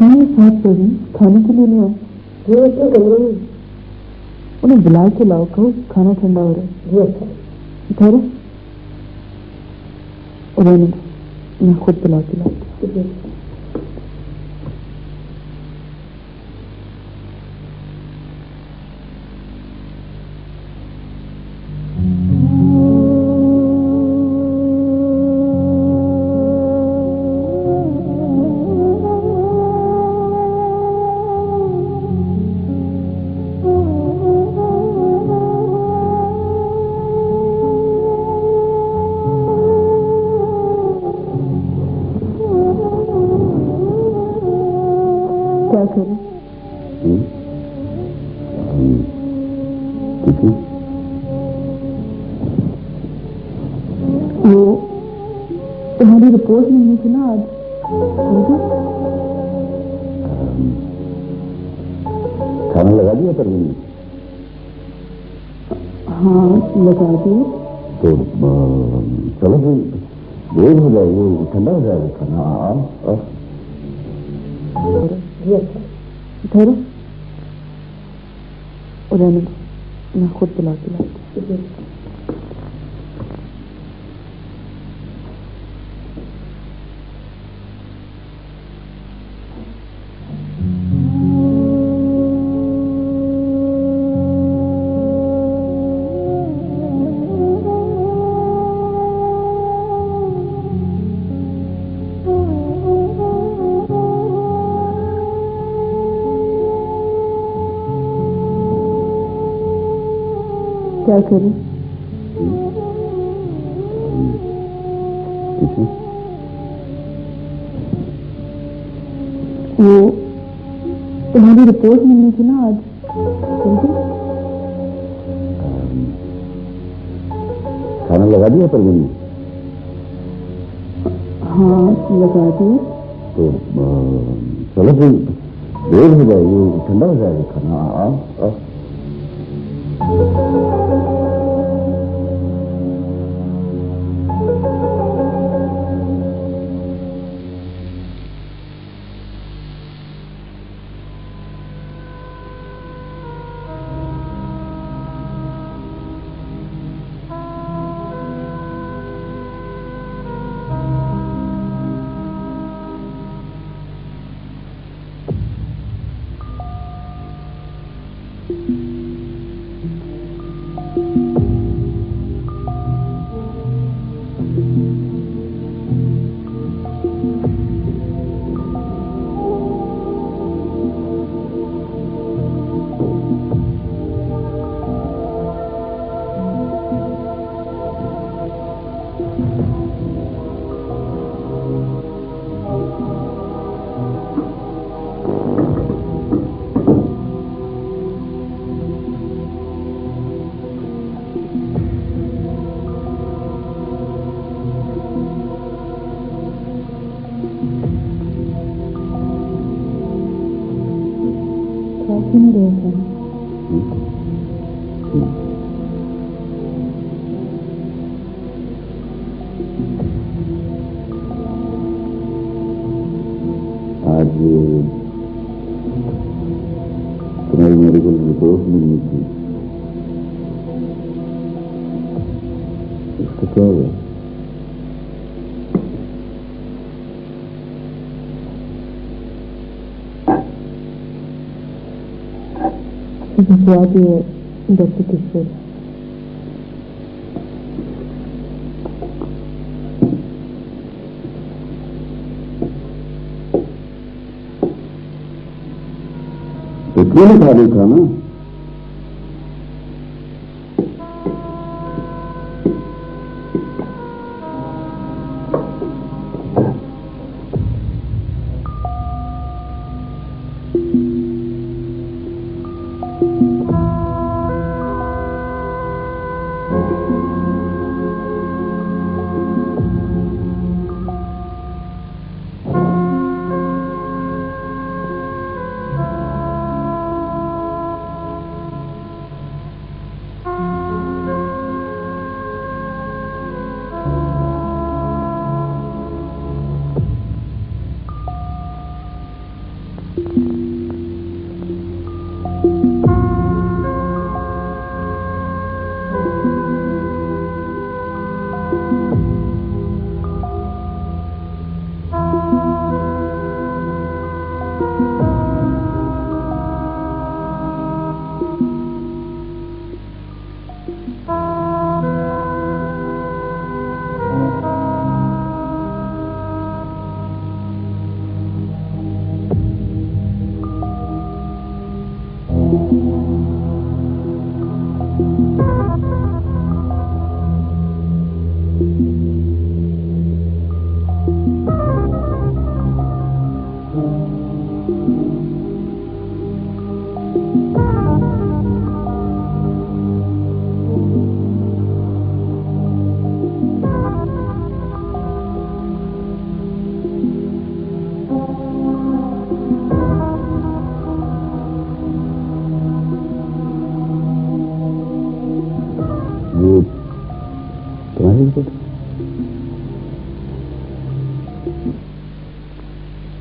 खाने साथ प्रवीण खाने के लिए नहीं आए। जी अच्छा कमरे में उन्हें बुला के लाओ, कहो खाना ठंडा हो रहा है। जी अच्छा ठहरो, रहने दो, मैं खुद बुला के लाती हूँ। क्या करें? वो तुम्हारी रिपोर्ट नहीं थी ना आज? खाना लगा दिया परवीन ने? हाँ लगा दिए। तो चलो फिर देर हो जाएगी, ठंडा हो जाएगा खाना। जी अच्छा ठहरो, रहने दो, मैं खुद बुला के लाती हूँ। क्या करें? वो तुम्हारी रिपोर्ट मिलनी थी ना आज? खाना लगा दिया परवीन ने? हाँ लगा दिए। तो चलो फिर देर हो जाएगी, ठंडा हो जाएगा खाना। आज तुम्हारी मेडिकल रिपोर्ट मिलनी थी, इसका क्या हुआ? भिजवा दिए डॉक्टर किशोर। इतने ही खाली था ना?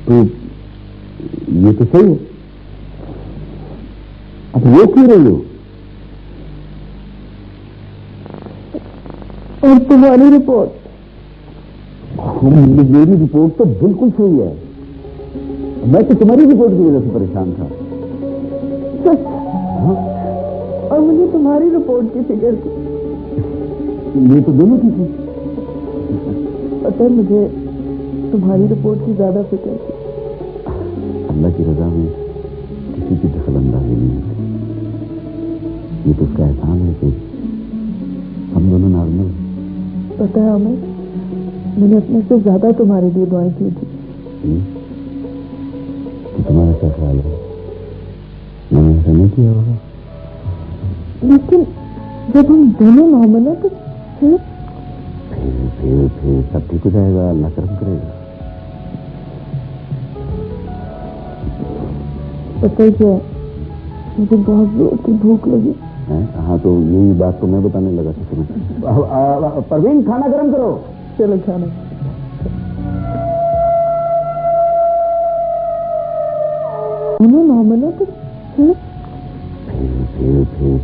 तो ये तो सही है। अब वो क्यों रही हो? और तुम्हारी रिपोर्ट? मेरी रिपोर्ट तो बिल्कुल सही है। मैं तो तुम्हारी रिपोर्ट की वजह से परेशान था। सच? हाँ? और मुझे तुम्हारी रिपोर्ट की फिक्र थी। ये तो दोनों की थी। पता है, मुझे तुम्हारी रिपोर्ट की ज्यादा फिक्र थी। अल्लाह की रजा में किसी की दखलंदाजी नहीं होती। ये तो उसका एहसान है कि हम दोनों नॉर्मल। पता है हमें, मैंने अपने से ज्यादा तुम्हारे लिए दुआएं की थी। तो तुम्हारा क्या ख्याल है? मैंने ऐसा नहीं किया होगा। लेकिन जब हम दोनों नॉर्मल हैं तो फिर सब ठीक हो जाएगा, अल्लाह करम करेगा। पता है क्या, मुझे बहुत जोर की भूख लगी है। हाँ, तो यही बात तो मैं बताने लगा था तुम्हें। परवीन, खाना गर्म करो। चलो खाना। दोनों नॉर्मल है तो फिर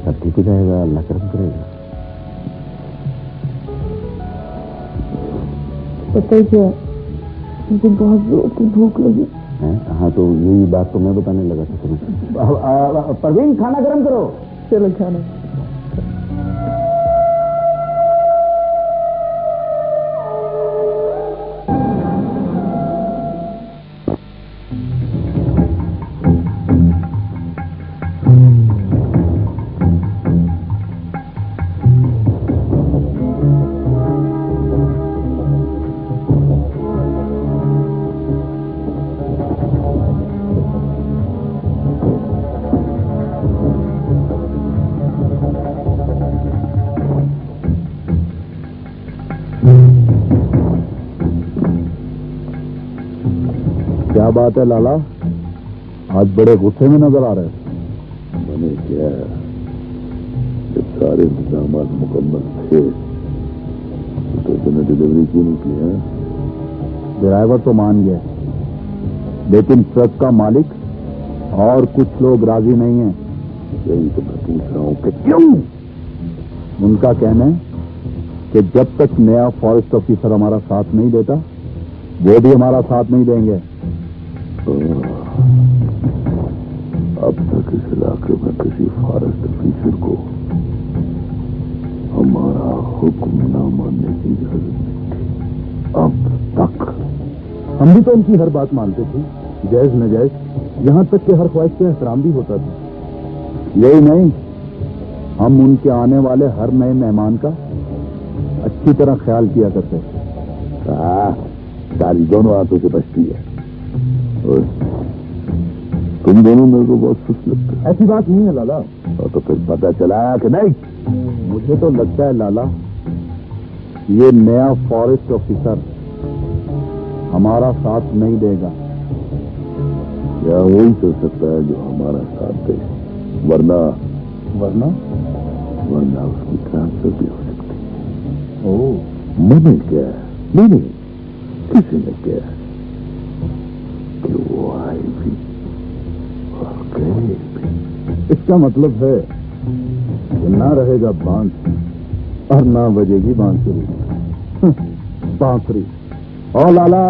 सब ठीक हो जाएगा, अल्लाह करम करेगा। पता है क्या, मुझे बहुत जोर की भूख लगी है। हाँ, तो यही बात तो मैं बताने लगा था तुम्हें। परवीन, खाना गर्म करो। चलो खाना। क्या बात है लाला, आज बड़े गुस्से में नजर आ रहे हैं। मैंने क्या, जब सारे इंतजाम मुकम्मल थे तो तुमने डिलीवरी क्यों नहीं की है? ड्राइवर तो मान गए, लेकिन ट्रक का मालिक और कुछ लोग राजी नहीं है। यही तो मैं पूछ रहा हूँ कि क्यों? उनका कहना है कि जब तक नया फॉरेस्ट ऑफिसर हमारा साथ नहीं देता, वो भी हमारा साथ नहीं देंगे। अब तक इस इलाके में किसी फॉरेस्ट ऑफिसर को हमारा हुक्म न मानने की इजाजत नहीं थी। अब तक हम भी तो उनकी हर बात मानते थे, जायज नजायज, यहाँ तक कि हर ख्वाहिश का एहतराम भी होता था। यही नहीं, हम उनके आने वाले हर नए मेहमान का अच्छी तरह ख्याल किया करते थे। सारी दोनों हाथों से बचती है। और तुम दोनों मेरे को बहुत सुस्त लगते हैं। ऐसी बात नहीं है लाला। और तो फिर पता चला कि नहीं? मुझे तो लगता है लाला, ये नया फॉरेस्ट ऑफिसर हमारा साथ नहीं देगा। या वही तो सकता है जो हमारा साथ दे, वरना वरना वरना उसकी ट्रांसफर भी हो सकती है। ओह, मैंने क्या, मैंने किसी ने क्या कि वो आए भी और गए भी। इसका मतलब है कि ना रहेगा बांस और ना बजेगी बांसुरी। बांसुरी। और लाला,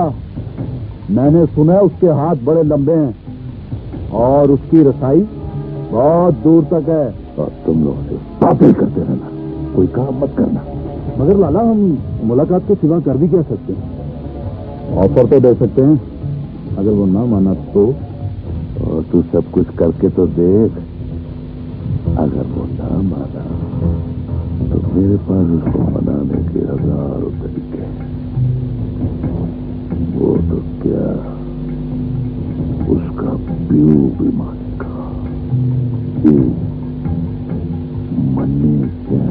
मैंने सुना है उसके हाथ बड़े लंबे हैं और उसकी रसाई बहुत दूर तक है। और तुम लोग से बातें करते रहना, कोई काम मत करना। मगर लाला, हम मुलाकात के सिवा कर भी क्या सकते हैं? ऑफर तो दे सकते हैं, अगर वो ना माना तो। और तू सब कुछ करके तो देख, अगर वो ना माना तो मेरे पास उसको मनाने के हजारों तरीके हैं। वो तो क्या, उसका प्यू भी मानेगा। मनी क्या?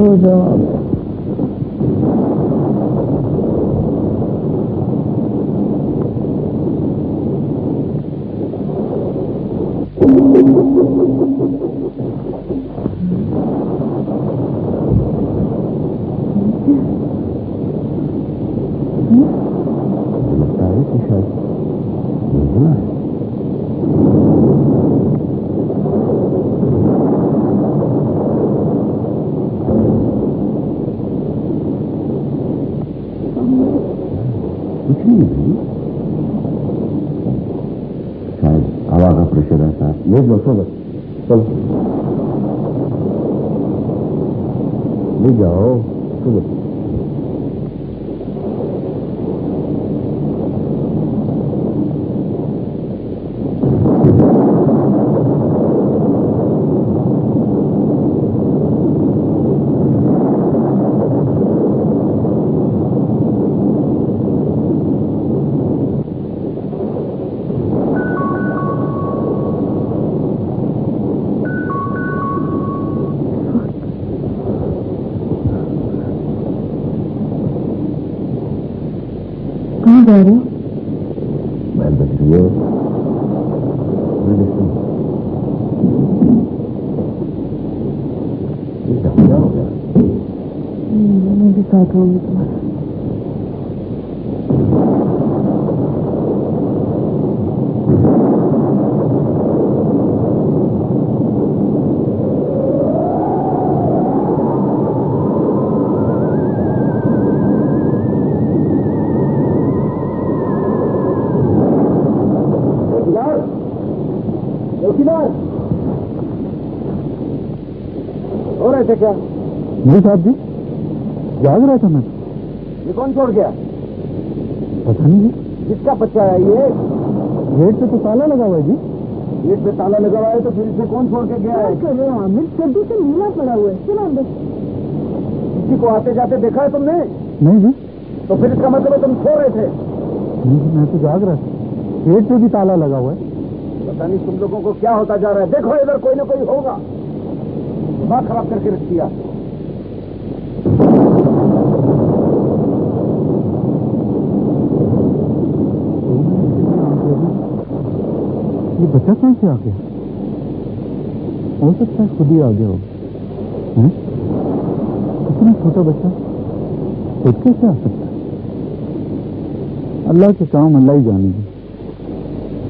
सो जाओ। लगता है कि शायद बुलबुल है। कुछ नहीं भाई, शायद हवा का प्रेशर रहता है। ले लो सो, बस चलो ले जाओ, चलो। कहाँ जा रहे हो? बैल बज रही है, मैं देखता हूँ। ये क्या हो गया? मैं भी साथ रहूंगी तुम्हारे। हो रहे थे क्या? नहीं साहब जी, जाग रहा था मैं। ये कौन छोड़ गया? पता नहीं जी, किसका बच्चा है ये? गेट पे तो ताला लगा हुआ है जी। गेट पे ताला लगा हुआ है तो फिर इसे कौन छोड़ के गया है? कर रहे हो आमिर? सब्जी से नीला पड़ा हुआ है। चलो अंदर। किसी को आते जाते देखा है तुमने? नहीं जी, तो फिर इसका मतलब तुम सो रहे थे। नहीं जी, मैं तो जाग रहा था। गेट पे भी ताला लगा हुआ है। पता नहीं तुम लोगों को क्या होता जा रहा है। देखो इधर कोई ना कोई होगा। दिमाग खराब करके रख दिया। ये बच्चा कहाँ से आ गया? हो सकता है खुद ही आ गया हो। हैं? इतना छोटा बच्चा खुद कैसे आ सकता है? अल्लाह के काम अल्लाह ही जानेगी।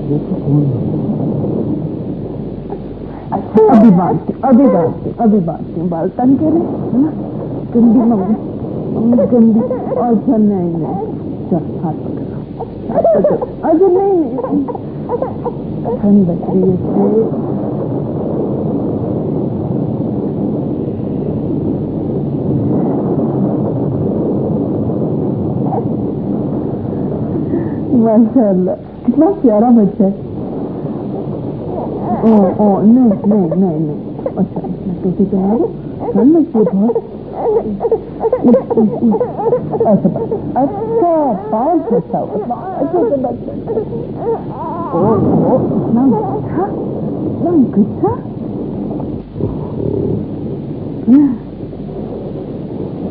देखो कौन अभी बात बाल तन के रहे है ना। गंदी मम्मी गंदी। अच्छा नहीं चल हाथ पकड़ो। अच्छा नहीं ठंड बच रही है। माशाअल्लाह कितना प्यारा बच्चा है। ओ नहीं अच्छा मैं टोपी पहना दूं। ठंड लगती है बहुत। अच्छा पाँव छोटा हुआ। अच्छा इतना गुच्छा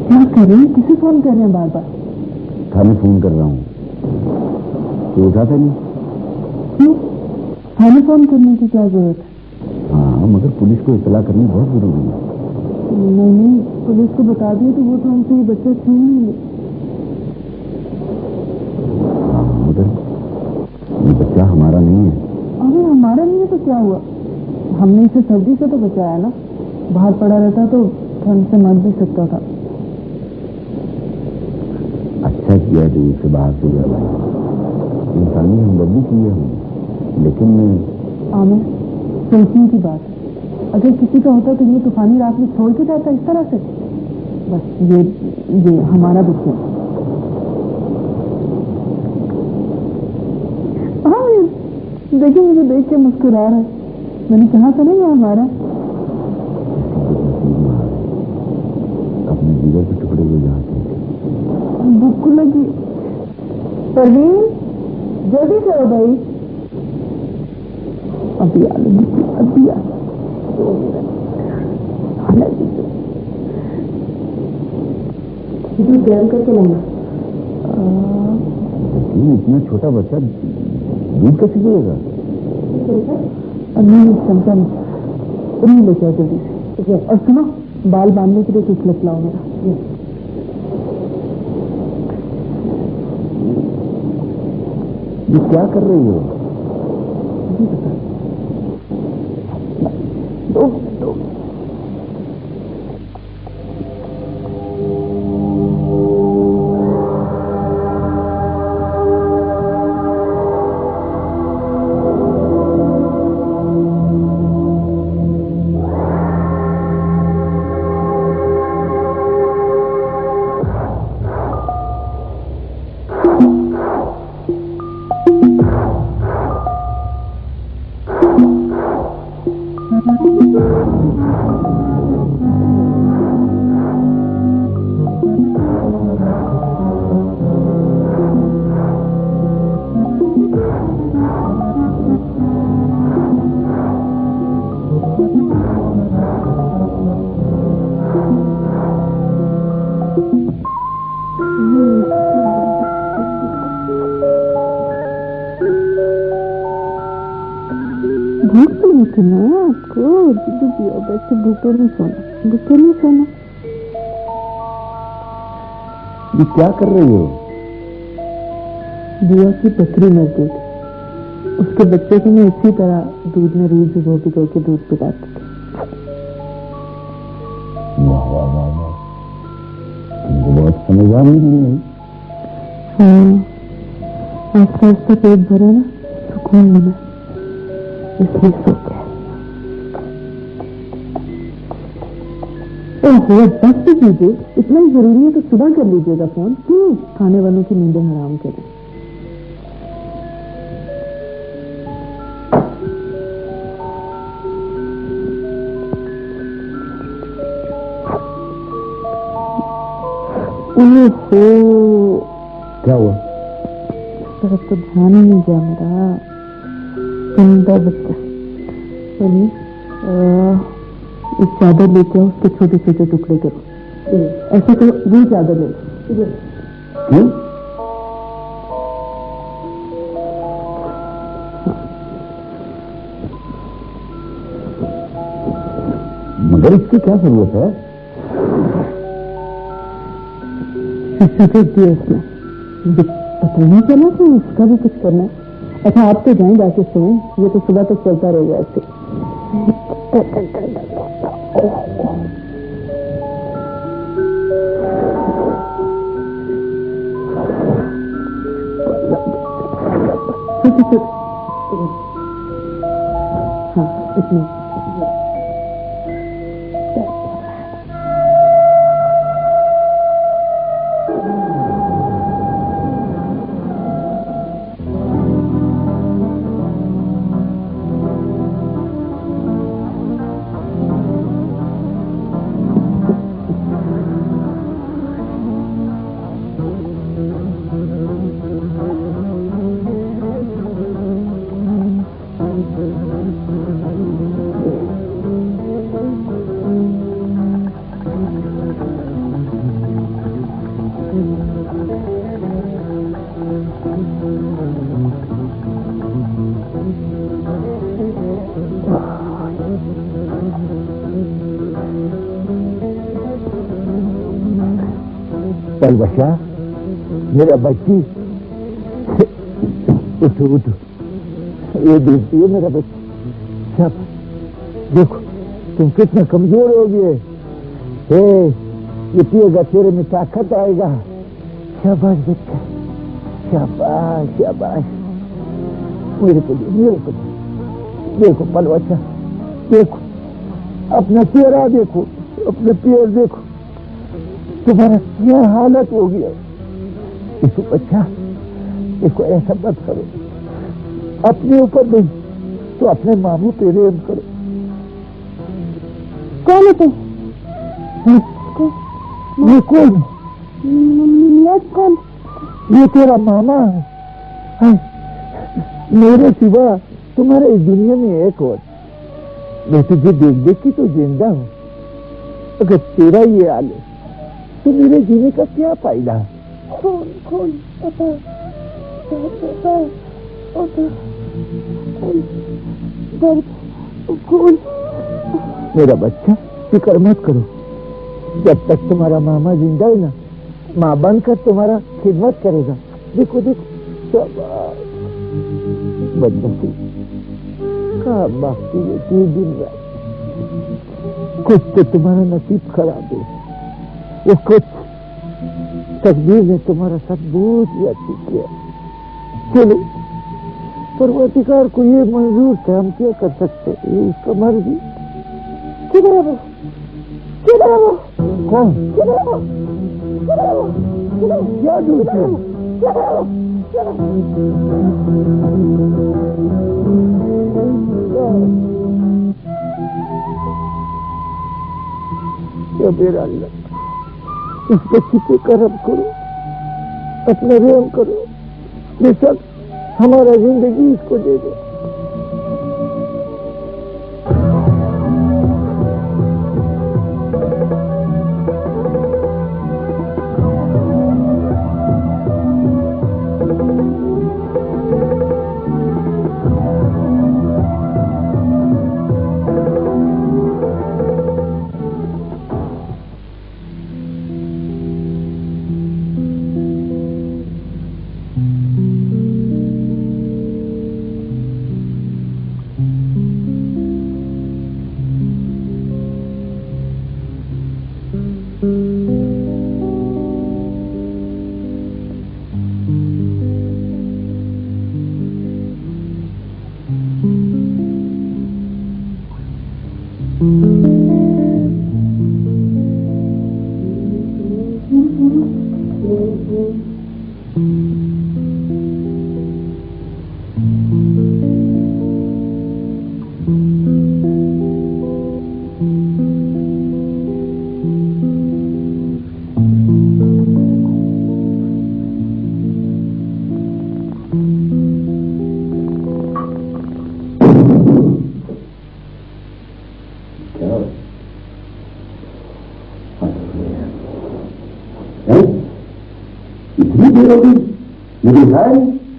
क्या कर रहे हैं? किसे फोन कर रहे हैं बार बार? थाने फोन कर रहा हूँ। तो उठाता नहीं। क्यों? थाने फोन करने की क्या जरूरत है? हाँ, मगर पुलिस को इत्तला करनी बहुत जरूरी है। नहीं पुलिस को बता दिए तो वो तो हमसे ये बच्चा छीन लेंगे। हाँ, मगर ये बच्चा हमारा नहीं है। अगर हमारा नहीं है तो क्या हुआ? हमने इसे सर्दी से तो बचाया ना। बाहर पड़ा रहता तो ठंड से मर भी सकता था। अच्छा किया जो इसे बाहर से गया। इंसानी हमदर्दी की है हमने, लेकिन आमिर सोचने की बात है। अगर किसी का होता तो ये तूफानी रात में छोड़ के जाता इस तरह से? बस ये हमारा बच्चा है। आमिर देखिए मुझे देख के मुस्कुरा रहा है। मैंने कहा था ना ये हमारा। अपने जिगर के टुकड़े हो जाते थे। भूख लगी। परवीन जल्दी करो भाई। अभी आ लगी अभी आ। दूध गर्म करके लाना। इतना छोटा बच्चा दूध कैसे पिएगा? नहीं चमचा नहीं लेके आओ जल्दी से। और सुनो, बाल बांधने के लिए कुछ लग लाओ मेरा। ये क्या कर रही हो? जी बता। दो आपको दूध पियो, वैसे भूखे नहीं सोना। ये क्या कर रही हो? बुआ की पथरी नजदीक, उसके बच्चे को मैं इसी तरह दूध में रूई भिगो के दूध पिलाती थी। वाह वाह वाह वाह, तुमको बहुत समझदार नहीं। हाँ, आस्ता पेट भरा ना, सुकून मिला, इसलिए सो गया। ओहो, बस कीजिए, इतना ही जरूरी है तो सुबह कर लीजिएगा फोन। क्यों खाने वालों की नींदें हराम करें। ओहो, क्या हुआ? तरफ तो ध्यान ही नहीं गया मेरा। गंदा बच्चा। चलिए, एक चादर लेके आओ, उसके छोटे छोटे टुकड़े करो। ऐसे तो ये चादर ले लो। क्यों? मगर इसकी क्या जरूरत है? फेंक दिया उसने, पता नहीं चला कि उसका भी कुछ करना है। अच्छा, आप तो जाएं जाके सोएं, ये तो सुबह तक चलता रहेगा ऐसे। हाँ, इतने चल बच्चा, मेरा बच्ची, उठो उठो, ये देखती है मेरा बच्चा। देखो तुम कितना कमजोर हो गए। ये पिएगा, तेरे में ताकत आएगा। शाबाश बच्चा, शाबाश शाबाश। मेरे को देखो पल बच्चा, देखो अपना चेहरा देखो, अपने पैर देखो, तुम्हारा क्या हालत हो गया। देखो बच्चा, देखो ऐसा मत करो, अपने ऊपर नहीं तो अपने मामू पे रेम करो। कौन है तुम? ये कौन? कौन? ये तेरा मामा है। मेरे सिवा तुम्हारे इस दुनिया में एक और। मैं तुझे देख देख के तो जिंदा हूं। अगर तेरा ये हाल है तो मेरे जीने का क्या फायदा? खून खून पापा पापा पापा दर्द खून। मेरा बच्चा फिक्र मत करो, जब तक तुम्हारा मामा जिंदा है ना, माँ बनकर तुम्हारा खिदमत करेगा। देखो देखो, शाबाश बदबू का बाकी ये दिन रात। कुछ तो तुम्हारा नसीब खराब है, वो कुछ तकदीर ने तुम्हारा साथ बहुत ही अच्छी किया। चलो, परवरदिगार को ये मंजूर था, हम क्या कर सकते, ये उसका मर्जी। किधर है वो? किधर है वो? कौन? किधर है वो? किधर है वो? किधर? क्या ढूंढते हो? किधर है वो? या मेरा अल्लाह, इस बच्ची पे करम करो, अपना रहम करो, बेशक हमारा जिंदगी इसको दे दो।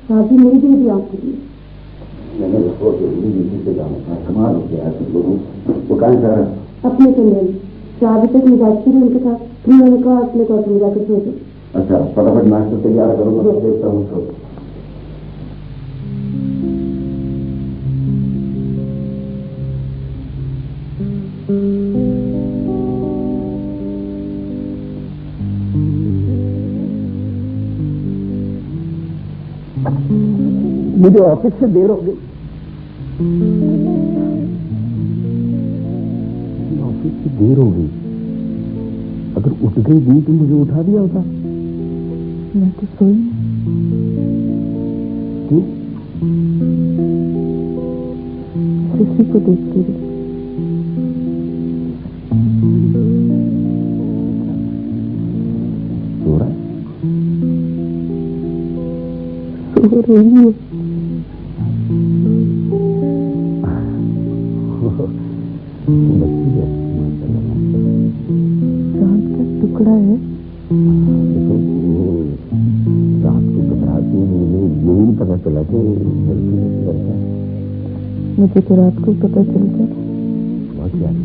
शादी नहीं दे दी आपके लिए। मैंने उसको नीचे से जाना था, कमाल हो गया तुम लोगों। वो कहाँ जा रहा? अपने कमरे में। शादी तक मिजाज थी उनके साथ, फिर उन्होंने कहा अपने को अपने जाकर सो जाओ। अच्छा, फटाफट नाश्ता तैयार करो, मैं देखता हूँ उसको। मुझे ऑफिस से देर हो गई। ऑफिस से देर हो गई, अगर उठ गई नहीं तो मुझे उठा दिया होता। मैं तो सोई। क्यों? किसी को देखती रही। सो रहा है? सो रही है। चांद का टुकड़ा है। रात को घबराती है, मुझे ये नहीं पता चला कि मुझे तो रात को पता चल गया। बहुत याद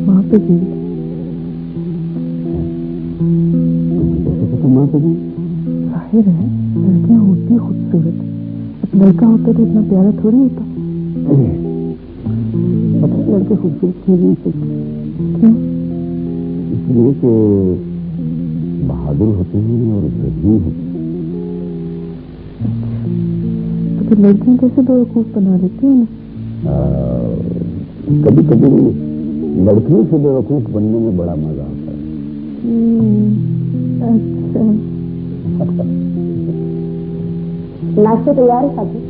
वहां पे गई। वहां पे गई? जाहिर है, लड़कियां होती खूबसूरत, अब लड़का होता तो इतना प्यारा थोड़ी होता। पता है लड़के खूबसूरत क्यों नहीं सकते? क्यों? इसलिए कि बहादुर होते हैं और जज्बी होते हैं। तो फिर लड़कियां कैसे बेवकूफ बना लेती हैं? कभी कभी लड़कियों से बेवकूफ बनने में बड़ा मजा आता है। अच्छा। नाश्ता तैयार है साथी?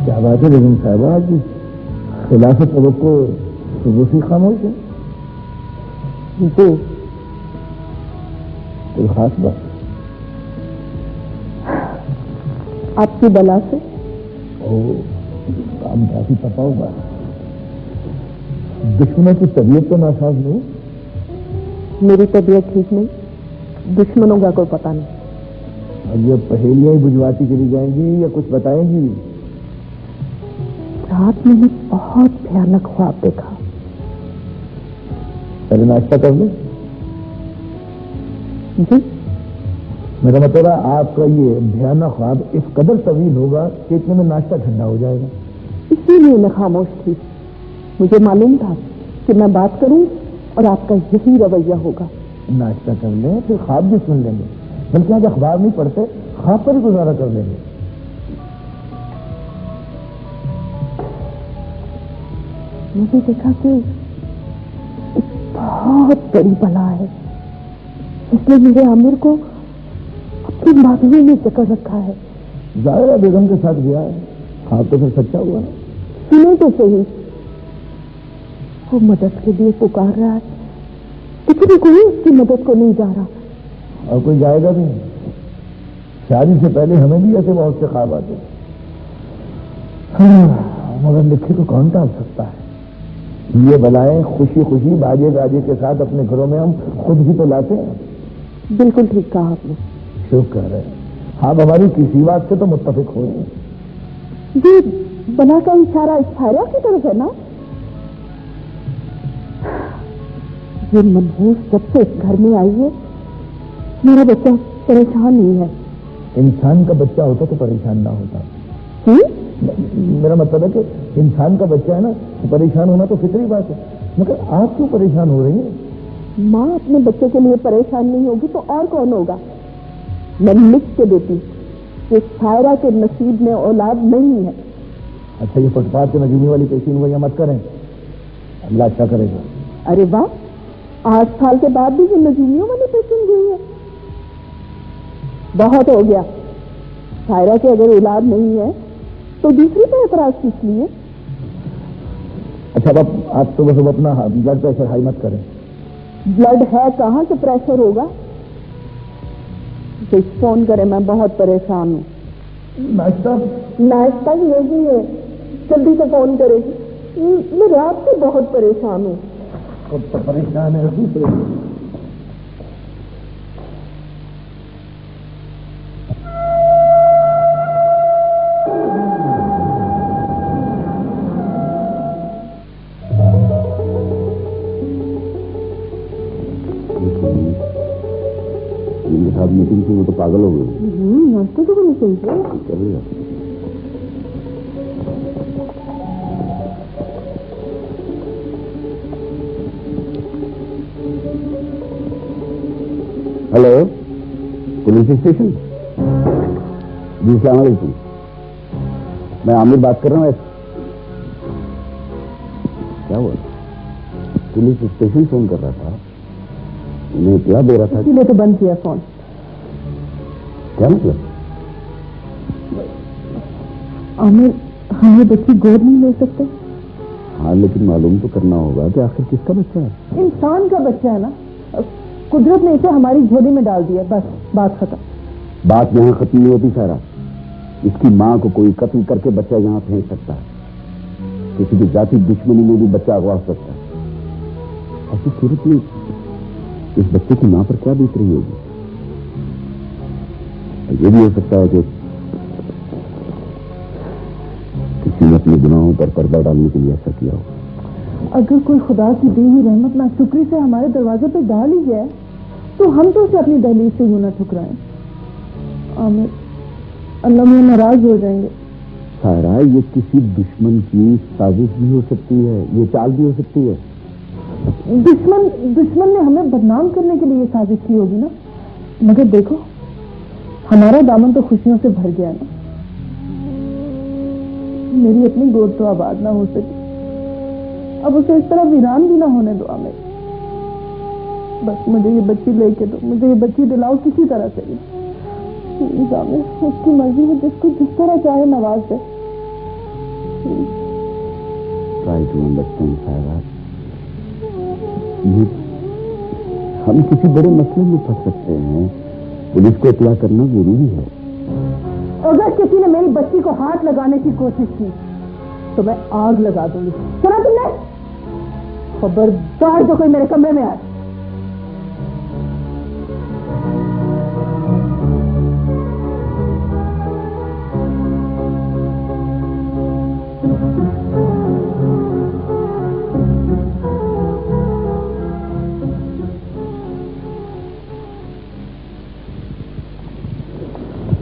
क्या बात है बेगम साहबा, आज खिलाफ तवक्को सुबह से खामोश है। जी कोई खास बात? आपकी बला से। ओ, काम काफी तपा हुआ। दुश्मनों की तबीयत तो नासाज नहीं? मेरी तबीयत ठीक नहीं, दुश्मनों का कोई पता नहीं। अब ये पहेलियां ही बुझवाती चली जाएंगी या कुछ बताएंगी? रात मैंने बहुत भयानक ख्वाब देखा। पहले नाश्ता कर लो। जी मेरा मतलब है आपका ये भयानक ख्वाब इस कदर तवील होगा कि इतने में नाश्ता ठंडा हो जाएगा। इसीलिए मैं खामोश थी। मुझे मालूम था कि मैं बात करूं और आपका यही रवैया होगा। नाश्ता कर लें फिर ख्वाब भी सुन लेंगे, बल्कि आज अखबार नहीं पढ़ते, ख्वाब पर ही गुजारा कर लेंगे। मुझे देखा कि एक बहुत बड़ी बला है, इसने मेरे आमिर को अपनी बागवी में जकड़ रखा है। जाहिरा बेगम के साथ गया है, हाँ तो फिर सच्चा हुआ। सुने तो सही, वो मदद के लिए पुकार रहा है, लेकिन कोई उसकी मदद को नहीं जा रहा। और कोई जाएगा भी नहीं। शादी से पहले हमें भी ऐसे बहुत से ख्वाब आते, मगर लिखे को कौन टाल सकता है। ये बलाएं खुशी खुशी बाजे गाजे के साथ अपने घरों में हम खुद ही तो लाते हैं। बिल्कुल ठीक कहा आपने। शुक्र है, आप हमारी किसी बात से तो मुत्तफिक हो रहे। जी बला का इशारा इशारा की तरफ है ना। ये मनहूस जब से इस घर में आई है, मेरा बच्चा परेशान नहीं है। इंसान का बच्चा होता तो परेशान ना होता। मेरा मतलब है कि इंसान का बच्चा है ना, तो परेशान होना तो फिक्री बात है, मगर आप क्यों परेशान हो रही हैं? माँ अपने बच्चे के लिए परेशान नहीं होगी तो और कौन होगा। मैं लिख के देती कि सायरा के नसीब में औलाद नहीं है। अच्छा, ये फुटपाथ से नजूमी वाली पेशीन हुआ, मत करें, अल्लाह अच्छा करेगा। अरे वाह, 8 साल के बाद भी ये नजूमियों वाली पेशीन हुई है। बहुत हो गया। सायरा के अगर औलाद नहीं है तो दूसरी पे एतराज किस लिए। अच्छा, अब आप तो बस अपना ब्लड प्रेशर हाई मत करें। ब्लड है कहाँ से प्रेशर होगा। तो फोन करें, मैं बहुत परेशान हूँ। नाश्ता यही है, जल्दी से फोन करें। मैं रात से बहुत परेशान हूँ। तो परेशान है दूसरे। मीटिंग से वो तो पागल हो गए। नाश्ते तो करना चाहिए। चलेगा। Hello, police station. जी अस्सलाम वालेकुम, मैं आमिर बात कर रहा हूँ। क्या हुआ? पुलिस स्टेशन फोन कर रहा था, उन्हें क्या दे रहा था? इसीलिए तो बंद किया फोन। क्या मतलब? आमिर, हम ये बच्ची गोद नहीं ले सकते। हाँ, लेकिन मालूम तो करना होगा कि आखिर किसका बच्चा है। इंसान का बच्चा है ना, कुदरत ने इसे हमारी झोली में डाल दिया, बस बात खत्म। बात यहाँ खत्म नहीं होती सारा। इसकी माँ को कोई कत्ल करके बच्चा यहाँ फेंक सकता है, किसी की जाति दुश्मनी में भी बच्चा अगवा हो सकता है। ऐसी सूरत में इस बच्चे की माँ पर क्या बीत रही होगी? ये भी हो सकता है कि किसी ने अपने गुनाहों पर पर्दा डालने के लिए ऐसा किया हो। अगर कोई खुदा की दी हुई रहमत ना शुक्री से हमारे दरवाजे पे डाल ही गया, तो हम तो उसे अपनी दहलीज से यूं ना ठुकराएं। आमिर, अल्लाह में नाराज हो जाएंगे। सारा, ये किसी दुश्मन की साजिश भी हो सकती है, ये चाल भी हो सकती है। दुश्मन ने हमें बदनाम करने के लिए ये साजिश की होगी ना। मगर देखो, हमारा दामन तो खुशियों से भर गया ना। मेरी अपनी गोद तो आबाद ना हो सकी, अब उसे इस तरह वीरान भी ना होने दो। आमिर, बस मुझे ये बच्ची लेके दो, मुझे ये बच्ची दिलाओ किसी तरह से भी। आमिर, उसकी मर्जी है, जिसको जिस तरह चाहे नवाज दे। ट्राई टू अंडरस्टैंड सारा। हम किसी बड़े मसले में फंस सकते हैं, पुलिस को इत्तला करना जरूरी है। अगर किसी ने मेरी बच्ची को हाथ लगाने की कोशिश की तो मैं आग लगा दूंगी। सुना तुमने? खबरदार जो कोई मेरे कमरे में आए।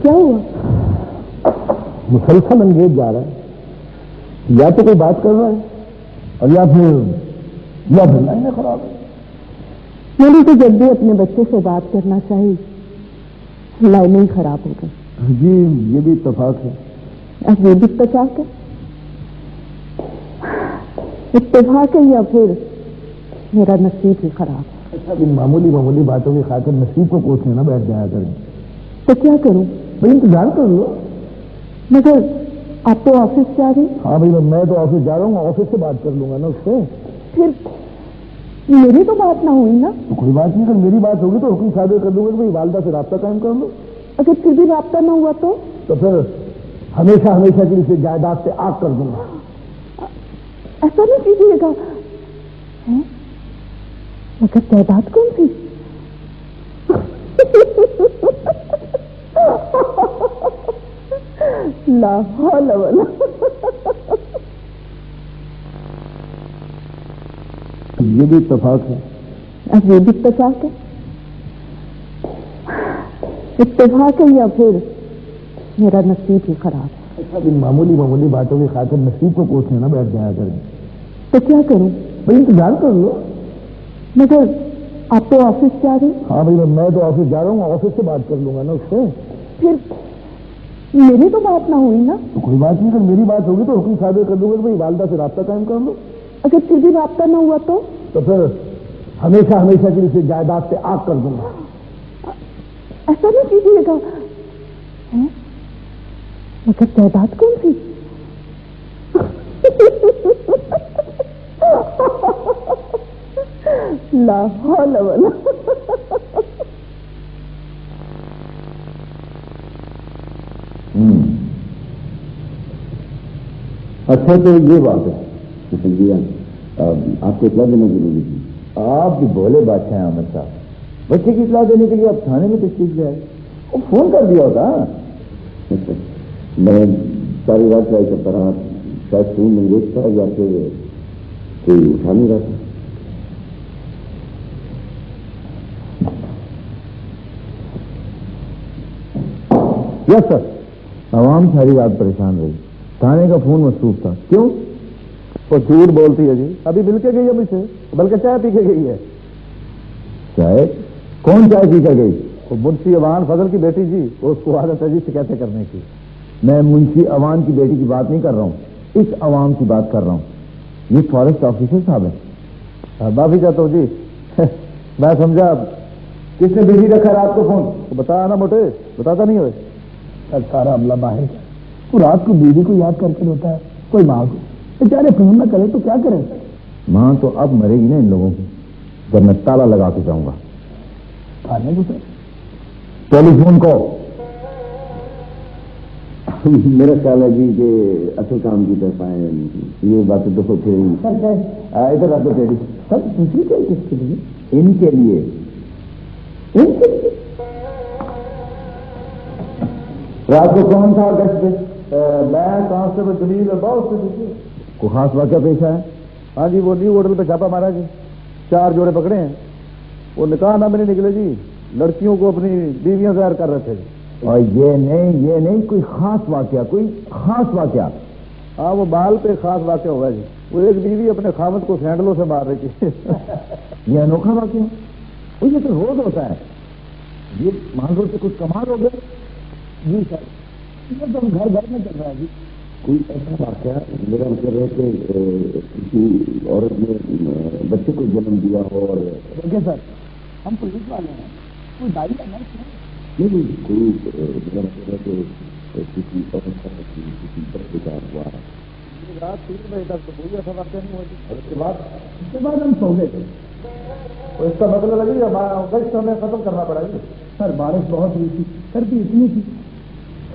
क्या हुआ? मुसलसल अंगेज जा रहा है, या तो कोई बात कर रहा है और या फिर लाइनें खराब है। मेरी तो जब भी अपने बच्चे से बात करना चाहिए, लाइनें ही खराब हो गई। जी ये भी इत्तेफाक है। अब ये भी इत्तेफाक है? इत्तेफाक है या फिर मेरा नसीब ही खराब है? अच्छा, इन मामूली मामूली बातों की खातिर नसीब को कोसने ना बैठ जाया करें। तो क्या करूं? भाई इंतजार कर लो। मगर आप तो ऑफिस जा रही। हाँ भाई, मैं तो ऑफिस जा रहा हूँ, ऑफिस से बात कर लूंगा ना उससे। फिर मेरी तो बात ना हुई ना। तो कोई बात नहीं, अगर मेरी बात होगी तो हुक्म सादर कर दूंगा कि भाई वालदा से रास्ता कायम कर लो। अगर फिर भी रास्ता ना हुआ तो फिर हमेशा हमेशा के लिए जायदाद से आग कर दूंगा। ऐसा नहीं कीजिएगा। मगर जायदाद कौन सी? ला हौल वला। ये भी इत्तेफाक है। अब ये भी इत्तेफाक है? इत्तेफाक है या फिर मेरा नसीब ही खराब है? अच्छा, इन मामूली मामूली बातों की खातिर नसीब को कोसने ना बैठ जाया करें। तो क्या करूं? भाई इंतजार कर लो। मगर आप तो ऑफिस जा रही। हाँ भाई, मैं तो ऑफिस जा रहा हूँ, ऑफिस से बात कर लूंगा ना उससे। फिर मेरी तो बात ना हुई ना। तो कोई बात नहीं, अगर मेरी बात होगी तो हुक्म सादर कर दूंगा कि भाई वालदा से रास्ता कायम कर लो। अगर फिर भी रास्ता ना हुआ तो फिर हमेशा हमेशा के लिए जायदाद से आग कर दूंगा। ऐसा नहीं कीजिएगा। मगर जायदाद कौन सी? ला हौल वला। अच्छा, तो ये बात है भैया, आपको इत्तला देना जरूरी थी। आप भी बोले बादशाह अहमद साहब, बच्चे की इत्तला देने के लिए आप थाने में तशरीफ ले आए। वो फोन कर दिया होता। मैं सारी रात ट्राई करता रहा, शायद फोन एंगेज था या फिर कोई उठा नहीं रहा था। Yes sir. आवाम सारी रात परेशान रही, थाने का फोन मसरूफ था। क्यों? वो झूठ बोलती है जी, अभी मिल के गई है मुझसे, बल्कि चाय पी के गई है। चाय? कौन चाय पी कर गई? वो मुंशी अवान फजल की बेटी जी, वो उसको आदत है जी शिकायतें करने की। मैं मुंशी अवान की बेटी की बात नहीं कर रहा हूँ, इस अवाम की बात कर रहा हूँ। ये फॉरेस्ट ऑफिसर साहब है। माफी चाहता हूँ जी। मैं समझा किसने बिजी रखा रात को फोन? तो बताया ना मोटे, बताता नहीं हो। सारा अमला बाहर का, वो रात को बीवी को याद करके रोता है। कोई माँ को बेचारे फोन न करे तो क्या करे? माँ तो अब मरेगी ना इन लोगों की, जब मैं ताला लगा के जाऊंगा थाने को। सर टेलीफोन को मेरा ख्याल है जी कि असल काम की तरफ आए। ये बातें तो फिर इधर आ तो टेडी सब दूसरी चाहिए। किसके लिए? इनके लिए। इनके लिए रात को कौन था गश्त पे? मैं कांस्टेबल जमील और बहुत से को खास वाक़या पेश आया? हाँ जी, वो न्यू होटल पे छापा मारा जी, 4 जोड़े पकड़े हैं। वो निकाह ना मैंने निकले जी, लड़कियों को अपनी बीवियां ज़ाहिर कर रहे थे। और ये नहीं कोई खास वाक़या, कोई खास वाक़या? हाँ, वो बाल पे खास वाक़या हुआ जी। वो एक बीवी अपने खामद को सैंडलों से मार रही थी। ये अनोखा वाक़या? ये तो रोज होता है। ये मान लो कि कुछ कमाल हो गया जी सर, ये तो घर घर में चल रहा है जी। कोई ऐसा वाक़या? मेरा मतलब है कि किसी औरत ने बच्चे को जन्म दिया हो। और देखिए सर, हम पुलिस वाले हैं, कोई दाई है नहीं कोई मेरा मतलब है कि किसी औरत का किसी पर विचार हुआ रात 3 बजे तक तो कोई ऐसा वाक्य नहीं हुआ जी। और उसके बाद हम सो गए थे। तो इसका मतलब है जी वक्त समय खत्म करना पड़ा जी। सर बारिश बहुत हुई थी, सर्दी इतनी थी,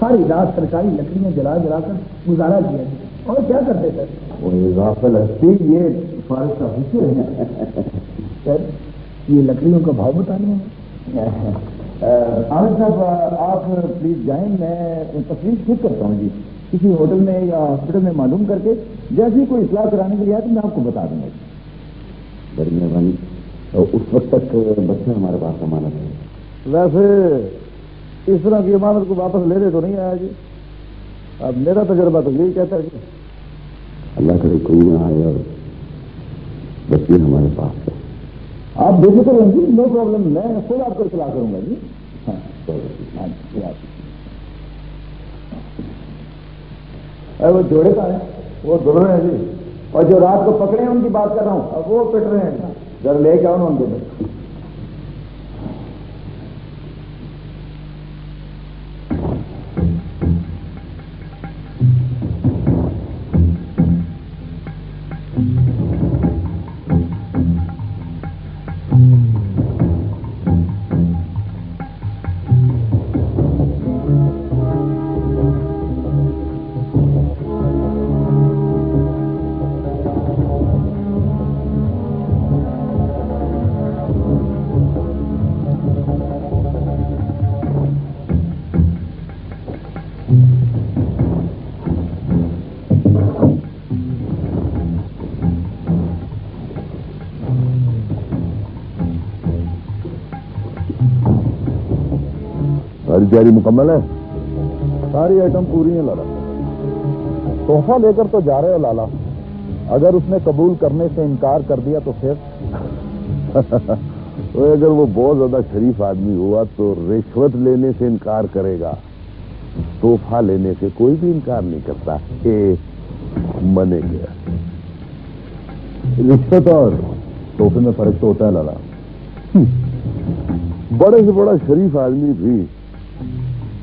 सारी रात सरकारी लकड़ियां जला जलाकर गुजारा किया जी। और क्या करते सर? वो गाफिल हस्ती ये फॉरेस्ट ऑफिसर है। सर ये लकड़ियों का भाव बता रहे हैं। आमिर साहब आप प्लीज जाएं, मैं तफरीक खुद करता हूँ जी, किसी होटल में या हॉस्पिटल में मालूम करके जैसे ही कोई इतला कराने के लिए आए तो मैं आपको बता दूंगा। बड़ी मेहरबानी। तो उस वक्त तक बच्चा हमारे पास अमानत है। वैसे इस तरह की अमानत को वापस लेने तो नहीं आया जी। अब मेरा तजुर्बा तो यही कहता है जी अल्लाह करे कोई ना आए और बच्ची हमारे पास है। आप बेफिक्र रहें जी, नो प्रॉब्लम, मैं खुद आपको इतला करूंगा जी। हाँ वो जोड़े का है, वो दुड़ रहे हैं जी, और जो रात को पकड़े हैं उनकी बात कर रहा हूँ, अब वो पिट रहे हैं। जरा लेके आओ ना उनके। सारी तैयारी मुकम्मल है? सारी आइटम पूरी है लाला। तोहफा लेकर तो जा रहे हो लाला, अगर उसने कबूल करने से इनकार कर दिया तो फिर? तो अगर वो बहुत ज्यादा शरीफ आदमी हुआ तो रिश्वत लेने से इनकार करेगा, तोहफा लेने से कोई भी इनकार नहीं करता। मने गया। रिश्वत और तोहफे में फर्क तो होता है लाला। बड़े से बड़ा शरीफ आदमी भी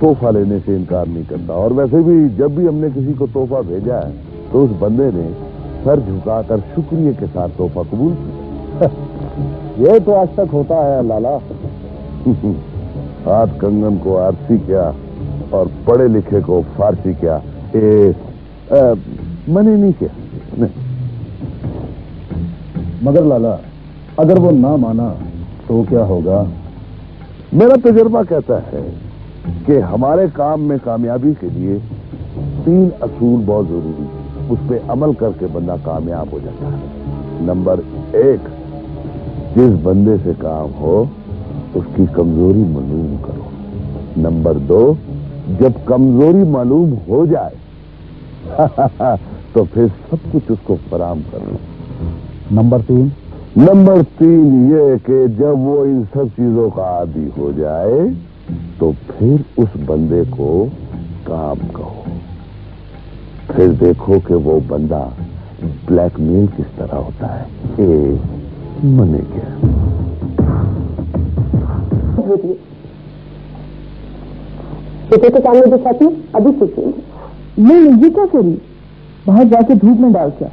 तोहफा लेने से इनकार नहीं करता, और वैसे भी जब भी हमने किसी को तोहफा भेजा है तो उस बंदे ने सर झुकाकर शुक्रिया के साथ तोहफा कबूल किया। यह तो आज तक होता है लाला। हाथ कंगन को आरसी क्या और पढ़े लिखे को फारसी क्या, मने नहीं क्या नहीं। मगर लाला अगर वो ना माना तो क्या होगा? मेरा तजुर्बा कहता है कि हमारे काम में कामयाबी के लिए 3 असूल बहुत जरूरी है, उस पर अमल करके बंदा कामयाब हो जाता है। नंबर 1, जिस बंदे से काम हो उसकी कमजोरी मालूम करो। नंबर 2, जब कमजोरी मालूम हो जाए तो फिर सब कुछ उसको फराम करो। नंबर 3 ये कि जब वो इन सब चीजों का आदी हो जाए तो फिर उस बंदे को काम कहो, फिर देखो कि वो बंदा ब्लैकमेल किस तरह होता है। मने क्या बेटे के सामने जो छाती अभी सोचेंगे। नहीं ये क्या करी, बाहर जाके धूप में डाल क्या?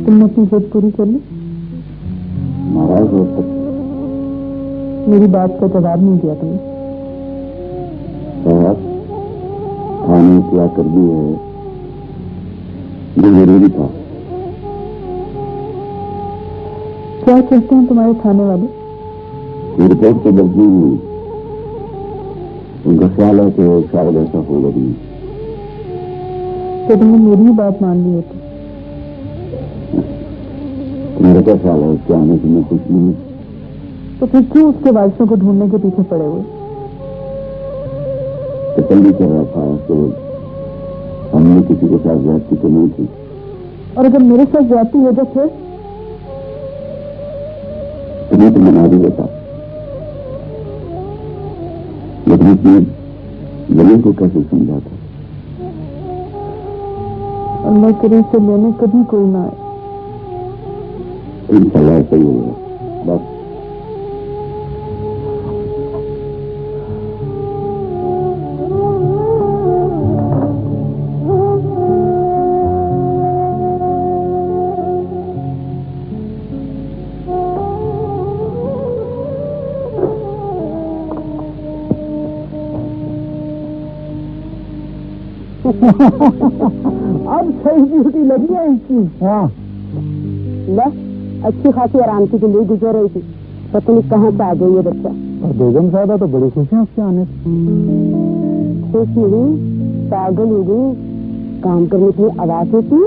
तुमने अपनी जिद पूरी कर ली? नाराज हो सकते, मेरी बात का जवाब नहीं दिया तुमने। खाने क्या कर दी है जो जरूरी था। क्या कहते हैं तुम्हारे थाने वाले? रिपोर्ट तो दर्ज नहीं हुई, उनका ख्याल है कि शायद ऐसा होगा भी। तो तुमने मेरी ही बात मान ली होती। मेरा क्या ख्याल है उसके आने की? मैं कुछ नहीं। तो फिर क्यों उसके वारिसों को ढूंढने के पीछे पड़े हुए? तसल्ली कर रहा था तो हमने किसी के साथ ज्यादती तो नहीं की। और अगर मेरे साथ ज्यादती हो जाए फिर? तुम्हें तो मना भी देता, लेकिन इसमें जमीन को कैसे समझाता? अल्लाह करे से लेने कभी कोई ना आए। इंशाल्लाह ऐसा ही होगा। बस अब सही ड्यूटी लगी है इसकी। हाँ, ले, अच्छी खासी आराम की जिंदगी गुजर रही थी, पता नहीं कहाँ से आ गई ये बच्चा। और बेगम साहबा तो बड़ी खुश हैं उसके आने से। खुश नहीं, पागल हो गई। काम करने की आवाज होती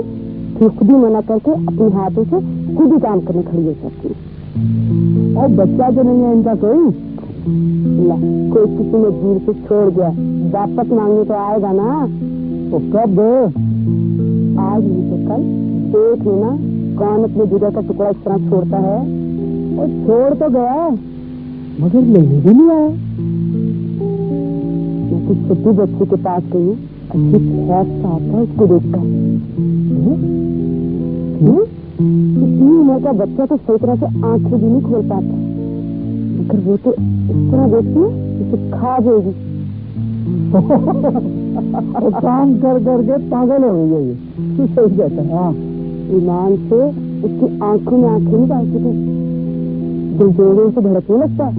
फिर खुद ही मना करके अपने हाथों से खुद ही काम करने खड़ी हो सकती। और बच्चा जो नहीं है इनका कोई, ला, कोई किसी ने दूर से छोड़ गया, वापस मांगने तो आएगा ना। तो कब? आज नहीं तो कल देख लेना कौन अपने जिगर का टुकड़ा इस तरह छोड़ता है। और छोड़ तो गया मगर लेने भी नहीं आया। मैं कुछ छोटी बच्ची के पास गई, अच्छी खैर आता उसको देखकर। इतनी उम्र का बच्चा तो सही तरह से आंखें भी नहीं खोल पाता, मगर वो तो इस तरह देखती है जैसे खा जाएगी। काम कर करके पागल हो गई है ये। सही कहता है। हाँ, ईमान से उसकी आंखों में आंखें नहीं डाल सके, दिल जोड़ों से धड़कने लगता है।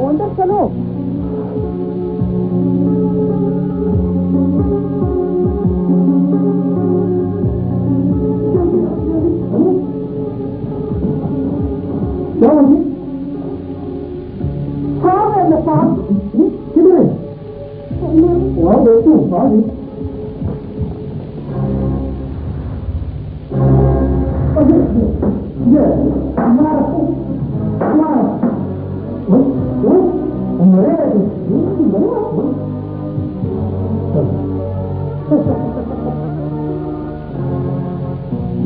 अंदर चलो। क्या होगी? हाँ मैं सांप किधर है? वहाँ देखो ये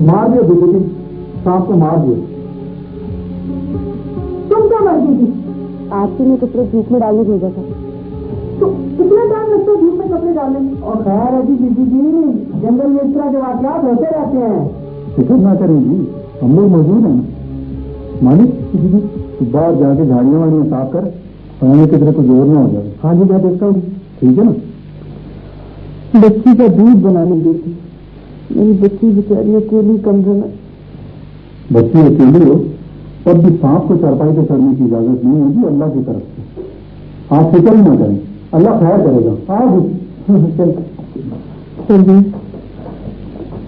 मार दिया दीदी, सांप को मार दिया। तुम क्या मार दी थी? आपसे ने कपड़े धूप में डालने भेजा था। तो कितना टाइम लगता है धूप में कपड़े डालने? और खैर है जी दीदी जी, जंगल में इस तरह के वाकयात होते रहते हैं। फिक्र ना करेंगी, हम लोग मौजूद हैं ना। मालिक दीदी बाहर जाके झाड़ियाँ वाड़ियाँ साफ कर, पानी की तरह को जोर ना हो जाए। हाँ जी मैं देखता हूँ, ठीक है ना। बच्ची का दूध बनाने दी थी, मेरी बच्ची बेचारी अकेली कमरे में। बच्ची अकेली हो तब भी सांप को चारपाई पे करने की इजाजत नहीं होगी अल्लाह की तरफ से। आप फिक्र ना करें, अल्लाह खैर करेगा। हाँ जी चलिए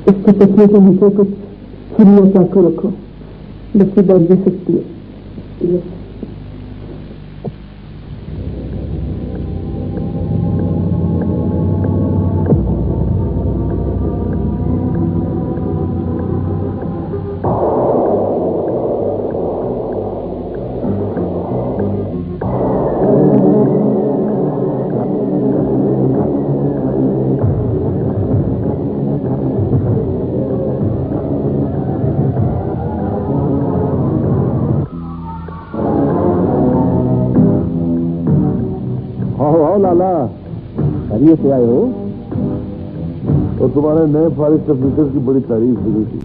इसके पत्नी के नीचे कुछ छुरी चाकू रखो, बच्ची दर्द दे सकती है। लाला खैरियत से आए हो? और तुम्हारे नए फॉरेस्ट ऑफिसर की बड़ी तारीफ हुई थी।